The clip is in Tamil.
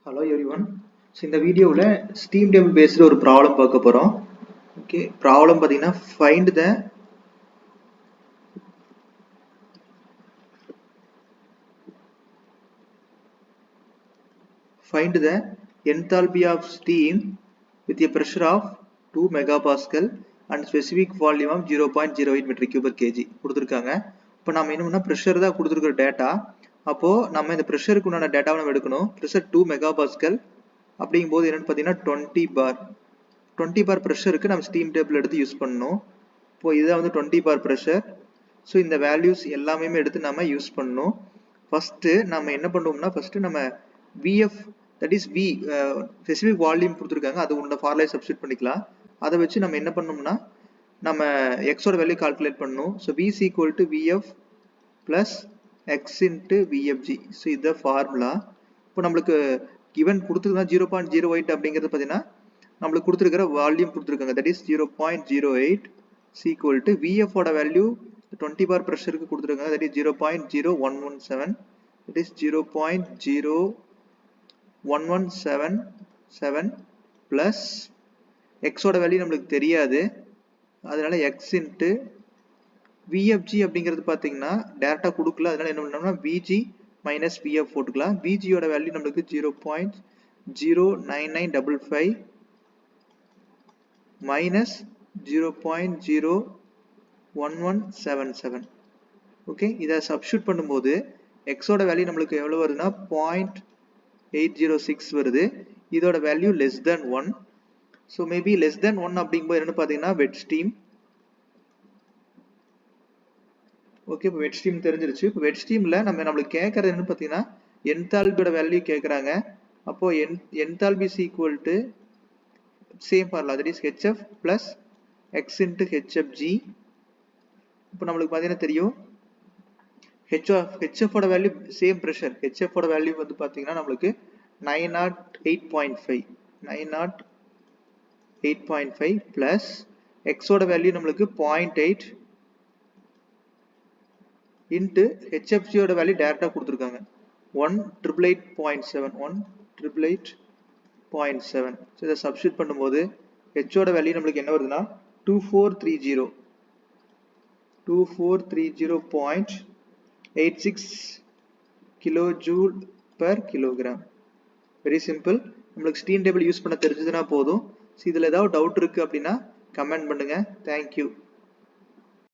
Hello everyone. So இந்த வீடியோவில் steam table based ஒரு ப்ராப்ளம் பார்க்க போறோம். ஓகே, ப்ராப்ளம் பார்த்தீங்கன்னா find the enthalpy of steam with a pressure of 2 megapascal and specific volume of 0.08 meter cube per kg கொடுத்திருக்காங்க. இப்போ நாம என்ன பண்ணா pressure தான் கொடுத்திருக்கிற டேட்டா. அப்போ நம்ம இந்த pressure-க்கு உண்டான டேட்டாவை நம்ம எடுக்கணும். pressure 2 megapascal அப்படிங்கும்போது என்னன்னு பார்த்தீங்கன்னா 20 bar pressure-க்கு நம்ம steam table எடுத்து யூஸ் பண்ணணும். இப்போ இதுதான் வந்து 20 bar pressure. ஸோ இந்த வேல்யூஸ் எல்லாமே எடுத்து நம்ம யூஸ் பண்ணணும். ஃபர்ஸ்ட் நம்ம என்ன பண்ணுவோம்னா ஃபர்ஸ்ட் நம்ம VF that is V specific volume கொடுத்திருக்காங்க, அது உள்ள ஃபார்முலா சப்ஸ்டிட்யூட் பண்ணிக்கலாம். அதை வச்சு நம்ம என்ன பண்ணோம்னா நம்ம x ஓட வேல்யூ கால்குலேட் பண்ணணும். So V is equal to VF plus x into VFG. So இதுதான் ஃபார்முலா. இப்போ நம்மளுக்கு given கொடுத்துருந்தா 0.08 அப்படிங்கிறது பார்த்தீங்கன்னா நம்மளுக்கு கொடுத்துருக்கிற வால்யூம் கொடுத்துருக்காங்க, that is 0.08 is equal to VF ஓட வேல்யூ 20 bar pressure-க்கு கொடுத்துருக்காங்க, that is 0.0117, that is 0.01177 plus x ஓட வேல்யூ நம்மளுக்கு தெரியாது, அதனால x into VFG அப்படிங்கிறது பார்த்தீங்கன்னா டேரக்டா கொடுக்கல, அதனால என்ன பண்ணோம்னா VG minus VF போட்டுக்கலாம். VG ஓட வேல்யூ நம்மளுக்கு 0.09955 minus 0.01177. ஓகே, இதை சப்ஸ்டிட்யூட் பண்ணும்போது x ஓட வேல்யூ நம்மளுக்கு எவ்வளவு வருதுன்னா 0.806 வருது. இதோட value less than 1. So maybe less than 1 அப்படிங்கும்போது என்னன்னு பார்த்தீங்கன்னா வெட் ஸ்டீம். ஓகே, இப்போ வெட் ஸ்டீம் தெரிஞ்சிருச்சு. இப்போ வெட் ஸ்டீம்ல நம்மளுக்கு கேட்கறது என்னன்னு பார்த்தீங்கன்னா என்தால்பியோட வேல்யூ கேட்குறாங்க. அப்போ enthalpy is equal to same formula, that is HF plus x into HFG. இப்போ நம்மளுக்கு பார்த்தீங்கன்னா தெரியும் HF ஓட வேல்யூ சேம் ப்ரெஷர், HF ஓட வேல்யூ வந்து பார்த்தீங்கன்னா நம்மளுக்கு 908.5 plus x ஓட வேல்யூ நம்மளுக்கு 0.8 into HFG ஓட வேல்யூ டைரக்டா கொடுத்திருக்காங்க 188.7. ஸோ இதை சப்ஸ்டிட்யூட் பண்ணும்போது H ஓட வேல்யூ நம்மளுக்கு என்ன வருதுன்னா 2430.86 kilojoule per kilogram. Very simple. நம்மளுக்கு ஸ்டீம் டேபிள் யூஸ் பண்ண தெரிஞ்சதுன்னா போதும். இதுல ஏதாவது டவுட் இருக்கு அப்படின்னா கமெண்ட் பண்ணுங்க. தேங்க்யூ.